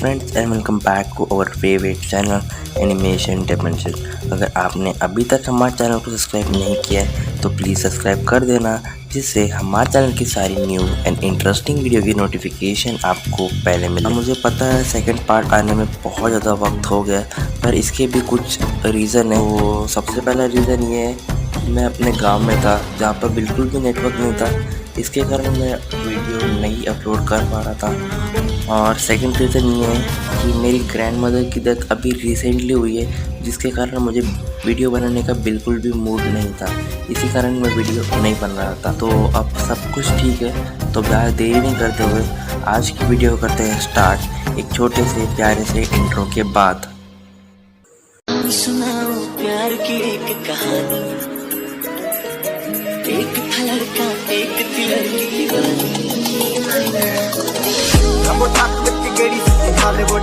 Friends and welcome back to our favourite channel animation dimension. अगर आपने अभी तक हमारे चैनल को सब्सक्राइब नहीं किया है तो प्लीज़ सब्सक्राइब कर देना, जिससे हमारे चैनल की सारी न्यू एंड इंटरेस्टिंग वीडियो की नोटिफिकेशन आपको पहले मिले। मुझे पता है सेकंड पार्ट आने में बहुत ज़्यादा वक्त हो गया, पर इसके भी कुछ रीज़न है। तो सबसे पहला रीज़न ये है कि मैं अपने गाँव में था जहाँ पर बिल्कुल भी नेटवर्क नहीं था, इसके कारण मैं वीडियो नहीं अपलोड कर पा रहा था। और सेकंड रीज़न ये है कि मेरी ग्रैंडमदर की डेथ अभी रिसेंटली हुई है, जिसके कारण मुझे वीडियो बनाने का बिल्कुल भी मूड नहीं था। इसी कारण मैं वीडियो नहीं बना रहा था। तो अब सब कुछ ठीक है, तो ज़्यादा देरी नहीं करते हुए आज की वीडियो करते हैं स्टार्ट, एक छोटे से प्यारे से इंट्रो के बाद। सुनाओ प्यार की एक कहानी, एक था लड़का एक थी लड़की रंबो टक विच गेड़ी सी हालीवुड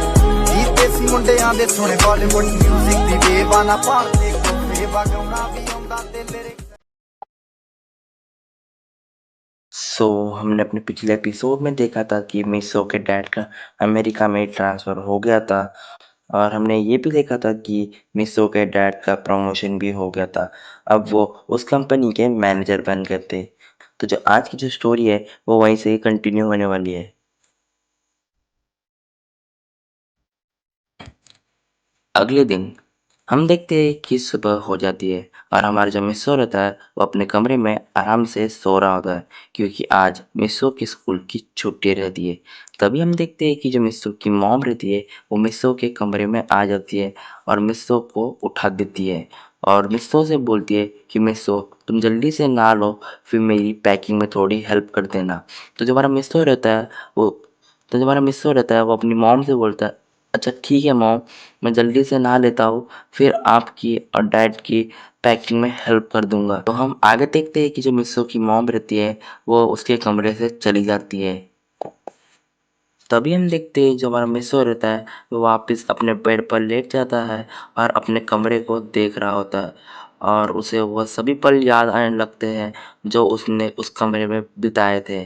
गीते सी मुंडियां दे सोने बॉलीवुड म्यूजिक दी बेवाना पालते कोफे वगाउणा भी आउंदा ते लिरिक्स। हमने अपने पिछले एपिसोड में देखा था कि मिसो के डैड का अमेरिका में ट्रांसफ़र हो गया था, और हमने ये भी देखा था कि मिसो के डैड का प्रमोशन भी हो गया था। अब वो उस कंपनी के मैनेजर बन गए थे। तो जो आज की जो स्टोरी है वो वहीं से ही कंटिन्यू होने वाली है। अगले दिन हम देखते हैं कि सुबह हो जाती है और हमारा जो मिस्सो रहता है वो अपने कमरे में आराम से सो रहा होता है, क्योंकि आज मिस्सो की स्कूल की छुट्टी रहती है। तभी हम देखते हैं कि जो मिस्सो की मॉम रहती है वो मिस्सो के कमरे में आ जाती है और मिस्सो को उठा देती है और मिस्सो से बोलती है कि मिस्सो तुम जल्दी से नहा लो, फिर मेरी पैकिंग में थोड़ी हेल्प कर देना। तो जो हमारा मिस्सो रहता है वो तो जो हमारा मिस्सो रहता है वो अपनी मॉम से बोलता है, अच्छा ठीक है मॉम, मैं जल्दी से नहा लेता हूँ, फिर आपकी और डैड की पैकिंग में हेल्प कर दूंगा। तो हम आगे देखते हैं कि जो मिस्सो की मॉम रहती है वो उसके कमरे से चली जाती है। तभी हम देखते हैं जो हमारा मिस्सो रहता है वो वापस अपने बेड पर लेट जाता है और अपने कमरे को देख रहा होता है, और उसे वह सभी पल याद आने लगते हैं जो उसने उस कमरे में बिताए थे।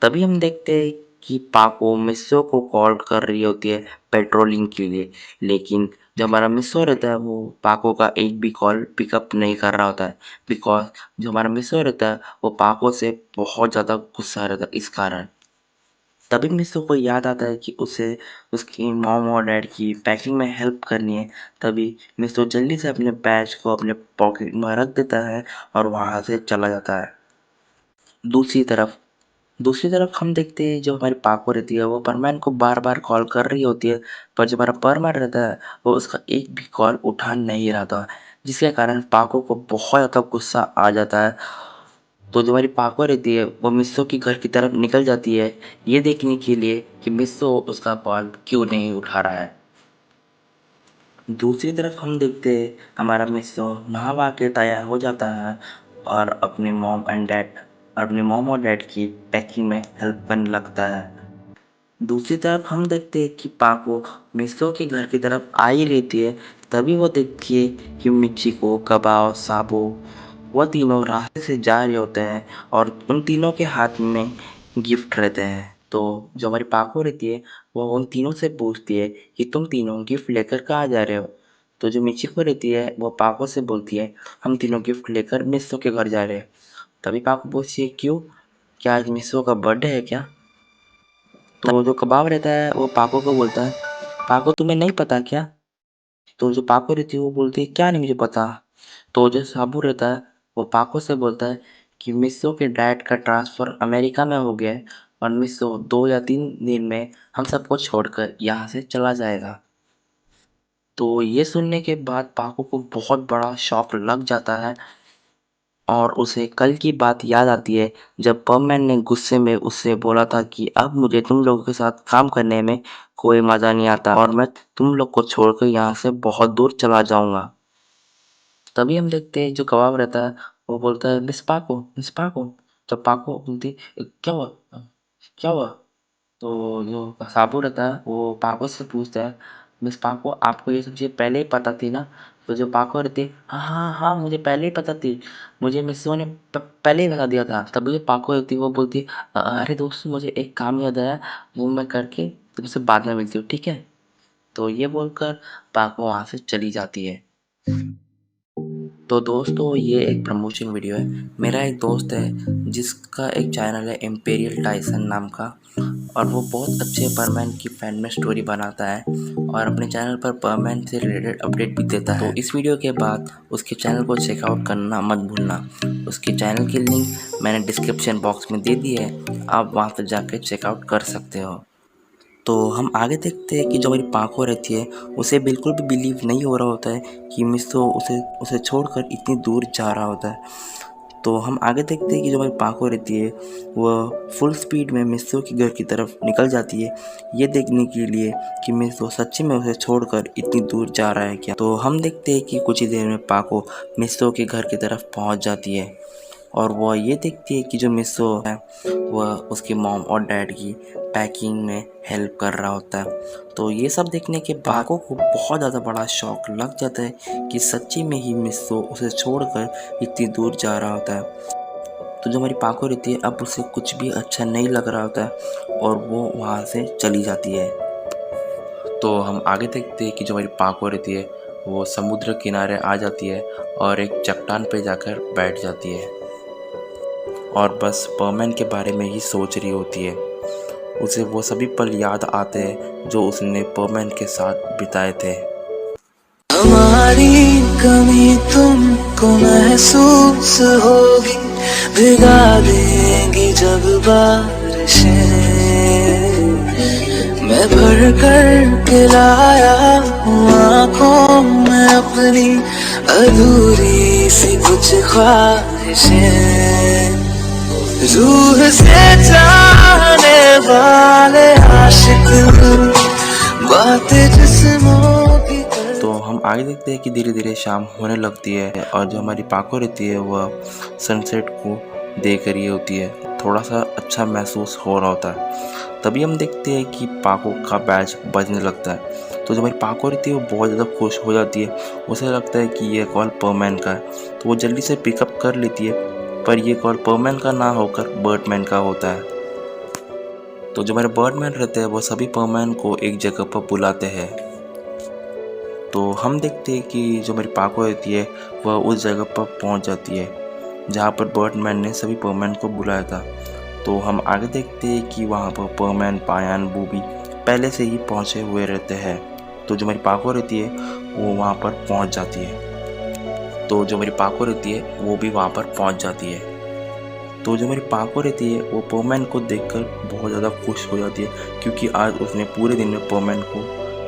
तभी हम देखते हैं कि पाको मिस्सो को कॉल कर रही होती है पेट्रोलिंग के लिए, लेकिन जो हमारा मिस्सो रहता है वो पाको का एक भी कॉल पिकअप नहीं कर रहा होता है, बिकॉज जो हमारा मिस्सो रहता है वो पाको से बहुत ज़्यादा गुस्सा रहता है इस कारण। तभी मिस्सो को याद आता है कि उसे उसकी मॉम और डैड की पैकिंग में हेल्प करनी है। तभी मिस्सो जल्दी से अपने बैग को अपने पॉकेट में रख देता है और वहाँ से चला जाता है। दूसरी तरफ दूसरी तरफ हम देखते हैं जो हमारी पाको रहती है वो परमान को बार बार कॉल कर रही होती है, पर जो हमारा परमान रहता है वो उसका एक भी कॉल उठा नहीं रहा था, जिसके कारण पाको को बहुत ज़्यादा गुस्सा आ जाता है। तो जो हमारी पाको रहती है वो मिस्सो की घर की तरफ निकल जाती है, ये देखने के लिए कि मिस्सो उसका कॉल क्यों नहीं उठा रहा है। दूसरी तरफ हम देखते हैं हमारा मिस्सो नहा वहा के तैयार हो जाता है और अपने मॉम और डैड की पैकिंग में हेल्प करने लगता है। दूसरी तरफ हम देखते हैं कि पाको मिस्सो के घर की तरफ आ ही रहती है, तभी वो देखती है कि मिचिको, कबाओ, साबो वह तीनों रास्ते से जा रहे होते हैं और उन तीनों के हाथ में गिफ्ट रहते हैं। तो जो हमारी पाको रहती है वो उन तीनों से पूछती है कि तुम तीनों गिफ्ट लेकर कहाँ जा रहे हो। तो जो मिचिको रहती है वो पाको से बोलती है, हम तीनों गिफ्ट लेकर मिस्सो के घर जा रहे हैं। तभी पाको पूछती है, क्यों, क्या आज मिस्सो का बर्थडे है क्या। तो जो कबाब रहता है वो पाको को बोलता है, पाको तुम्हें नहीं पता क्या। तो जो पाको रहती है वो बोलती है, क्या नहीं मुझे पता। तो जो साबू रहता है वो पाको से बोलता है कि मिस्सो के डैड का ट्रांसफ़र अमेरिका में हो गया है और मिस्सो 2 या 3 दिन में हम सबको छोड़कर यहाँ से चला जाएगा। तो ये सुनने के बाद पाको को बहुत बड़ा शॉक लग जाता है और उसे कल की बात याद आती है जब परमैन ने गुस्से में उससे बोला था कि अब मुझे तुम लोगों के साथ काम करने में कोई मज़ा नहीं आता और मैं तुम लोग को छोड़कर यहाँ से बहुत दूर चला जाऊँगा। तभी हम देखते हैं जो कबाब रहता है वो बोलता है मिस पाको। जब पाको बोलती क्या हुआ क्या हुआ? तो जो साबू रहता है वो पाको से पूछता है मिस पाको आपको ये सब चीज़ पहले ही पता थी ना? तो जो पाको रहती है हाँ मुझे पहले ही पता थी, मुझे मिस्सो ने पहले ही बता दिया था। तभी जो पाको रहती है वो बोलती है अरे दोस्त मुझे एक काम याद आया, वो मैं करके तुमसे बाद में मिलती हूँ, ठीक है? तो ये बोलकर पाको वहाँ से चली जाती है। तो दोस्तों ये एक प्रमोशन वीडियो है। मेरा एक दोस्त है जिसका एक चैनल है इम्पेरियल टाइसन नाम का, और वो बहुत अच्छे परमैन की फैन में स्टोरी बनाता है और अपने चैनल पर परमैन से रिलेटेड अपडेट भी देता है। तो इस वीडियो के बाद उसके चैनल को चेकआउट करना मत भूलना। उसके चैनल की लिंक मैंने डिस्क्रिप्शन बॉक्स में दे दी है, आप वहाँ पर जाकर चेकआउट कर सकते हो। तो हम आगे देखते हैं कि जो हमारी पाको रहती है उसे बिल्कुल भी बिलीव नहीं हो रहा होता है कि मिस्सो उसे छोड़कर इतनी दूर जा रहा होता है। तो हम आगे देखते हैं कि जो हमारी पाको रहती है वह फुल स्पीड में मिस्सो के घर की तरफ निकल जाती है, ये देखने के लिए कि मिस्सो सच्ची में उसे छोड़कर इतनी दूर जा रहा है क्या। तो हम देखते हैं कि कुछ ही देर में पाको मिस्सो के घर की तरफ पहुंच जाती है और वह ये देखती है कि जो मिस्सो है वह उसके मॉम और डैड की पैकिंग में हेल्प कर रहा होता है। तो ये सब देखने के पाको को बहुत ज़्यादा बड़ा शौक लग जाता है कि सच्ची में ही मिस्सो उसे छोड़कर इतनी दूर जा रहा होता है। तो जो हमारी पाको रहती है अब उसे कुछ भी अच्छा नहीं लग रहा होता है और वो वहाँ से चली जाती है। तो हम आगे देखते हैं कि जो हमारी पाको रहती है वो समुद्र किनारे आ जाती है और एक चट्टान पे जाकर बैठ जाती है और बस परमैन के बारे में ही सोच रही होती है। उसे वो सभी पल याद आते हैं जो उसने परमैन के साथ बिताए थे। हमारी कमी तुमको महसूस होगी, भिगा देंगी जब बारिशें। मैं भर कर के लाया हूँ आँखों में अपनी अधूरी सी कुछ ख्वाहिशें। रूह से चाहने वाले आशिक बातें जिस्मों की। तो हम आगे देखते हैं कि धीरे धीरे शाम होने लगती है और जो हमारी पाको रहती है वह सनसेट को देख रही होती है। थोड़ा सा अच्छा महसूस हो रहा होता है। तभी हम देखते हैं कि पाको का बैच बजने लगता है। तो जो हमारी पाको रहती है वो बहुत ज़्यादा खुश हो जाती है। उसे लगता है कि ये कॉल परमैन का है, तो वो जल्दी से पिकअप कर लेती है, पर ये कॉल परमैन का ना होकर बर्डमैन का होता है। तो जो हमारे बर्डमैन रहते हैं वो सभी परमैन को एक जगह पर बुलाते हैं। तो हम देखते हैं कि जो हमारी पाको रहती है वह उस जगह पर पहुंच जाती है जहां पर बर्डमैन ने सभी परमैन को बुलाया था। तो हम आगे देखते हैं कि वहां पर परमैन, पायान, बूबी पहले से ही पहुंचे हुए रहते हैं। तो जो हमारी पाको रहती है वो वहां पर पहुंच जाती है। तो जो मेरी पाको रहती है वो भी वहाँ पर पहुँच जाती है। तो जो मेरी पाको रहती है वो परमैन को देखकर बहुत ज़्यादा खुश हो जाती है, क्योंकि आज उसने पूरे दिन में परमैन को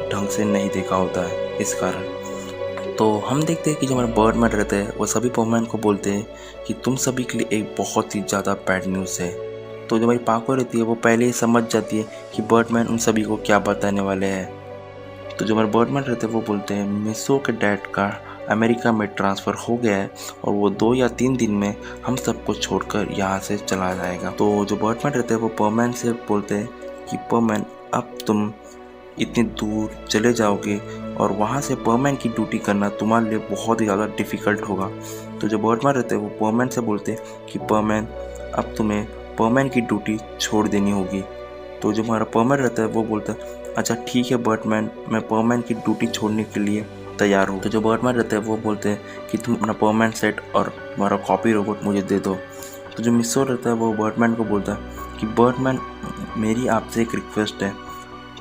ढंग से नहीं देखा होता है, इस कारण। तो हम देखते हैं कि जो हमारे बर्डमैन रहते हैं वो सभी परमैन को बोलते हैं कि तुम सभी के लिए एक बहुत ही ज़्यादा बैड न्यूज़ है। तो जो हमारी पाको रहती है वो पहले ही समझ जाती है कि बर्डमैन उन सभी को क्या बताने वाले हैं। तो जो हमारे बर्डमैन रहते हैं वो बोलते हैं मिस्सो के डैड का अमेरिका में ट्रांसफ़र हो गया है और वो 2 या 3 दिन में हम सबको छोड़कर यहाँ से चला जाएगा। तो जो बर्डमैन रहते हैं वो परमैन से बोलते हैं कि परमैन अब तुम इतनी दूर चले जाओगे और वहाँ से परमैन की ड्यूटी करना तुम्हारे लिए बहुत ही ज़्यादा डिफ़िकल्ट होगा। तो जो बर्डमैन रहते हैं वो परमैन से बोलते हैं कि परमैन अब तुम्हें परमैन की ड्यूटी छोड़ देनी होगी। तो जो हमारा परमैन रहता है वो बोलता है अच्छा ठीक है बर्डमैन, मैं परमैन की ड्यूटी छोड़ने के लिए तैयार हूँ। तो जो बर्डमैन रहते हैं वो बोलते हैं कि तुम अपना परमैन सेट और तुम्हारा कॉपी रोबोट मुझे दे दो। तो जो मिस्सो रहता है वो बर्डमैन को बोलता है कि बर्डमैन मेरी आपसे एक रिक्वेस्ट है।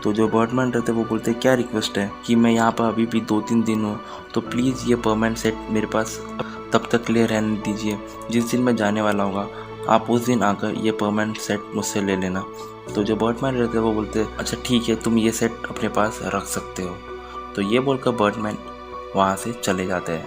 तो जो बर्डमैन रहते हैं वो बोलते हैं क्या रिक्वेस्ट है? कि मैं यहाँ पर अभी भी 2-3 दिन हूँ, तो प्लीज़ ये परमैन सेट मेरे पास तब तक ले रहने दीजिए। जिस दिन मैं जाने वाला होगा आप उस दिन आकर ये परमैन सेट मुझसे ले लेना। तो जो बर्डमैन रहते हैं वो बोलते हैं अच्छा ठीक है, तुम ये सेट अपने पास रख सकते हो। तो ये बोलकर बर्डमैन वहाँ से चले जाते हैं।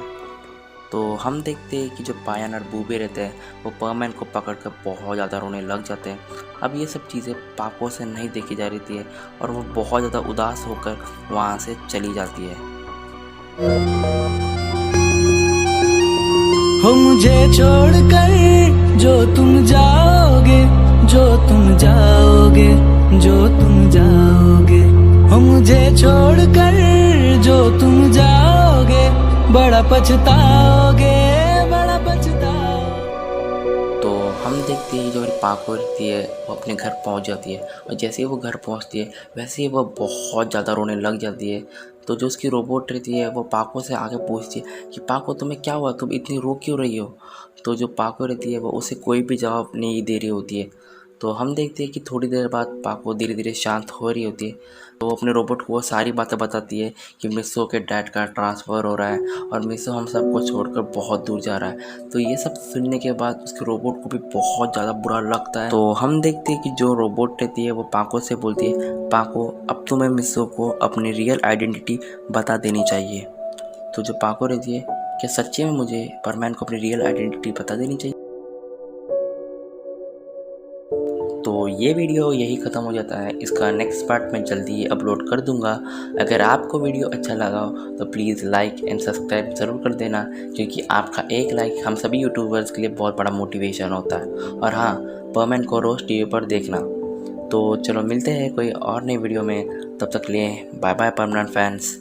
तो हम देखते हैं कि जो पायन और बूबे रहते हैं वो परमैन को पकड़ कर बहुत ज़्यादा रोने लग जाते हैं। अब ये सब चीज़ें पाको से नहीं देखी जा रही थी और वो बहुत ज़्यादा उदास होकर वहाँ से चली जाती है। हो मुझे छोड़कर जो तुम जाओगे, जो तुम जाओगे, जो तुम जाओगे, हो मुझे छोड़कर जो तुम जाओगे, बड़ा पछताओगे, बड़ा पछताओगे। तो हम देखते हैं जो पाको रहती है वो अपने घर पहुंच जाती है और जैसे ही वो घर पहुंचती है वैसे ही वो बहुत ज़्यादा रोने लग जाती है। तो जो उसकी रोबोट रहती है वो पाको से आगे पूछती है कि पाको तुम्हें क्या हुआ, तुम इतनी रो क्यों रही हो। तो जो पाको रहती है वो उसे कोई भी जवाब नहीं दे रही होती है। तो हम देखते हैं कि थोड़ी देर बाद पाको धीरे धीरे शांत हो रही होती है। तो वो अपने रोबोट को वो सारी बातें बताती है कि मिस्सो के डैड का ट्रांसफ़र हो रहा है और मिस्सो हम सबको छोड़कर बहुत दूर जा रहा है। तो ये सब सुनने के बाद उसके रोबोट को भी बहुत ज़्यादा बुरा लगता है। तो हम देखते हैं कि जो रोबोट रहती है वो पाको से बोलती है, पाको अब तुम्हें मिस्सो को अपनी रियल आइडेंटिटी बता देनी चाहिए। तो जो पाको रहती है, क्या सच्चे में मुझे परमैन को अपनी रियल आइडेंटिटी बता देनी चाहिए। तो ये वीडियो यही ख़त्म हो जाता है। इसका नेक्स्ट पार्ट मैं जल्दी ही अपलोड कर दूंगा। अगर आपको वीडियो अच्छा लगा हो तो प्लीज़ लाइक एंड सब्सक्राइब ज़रूर कर देना, क्योंकि आपका एक लाइक हम सभी यूट्यूबर्स के लिए बहुत बड़ा मोटिवेशन होता है। और हाँ, परमैन को रोज़ टीवी पर देखना। तो चलो मिलते हैं कोई और नई वीडियो में, तब तक लिए बाय बाय परमैन फैंस।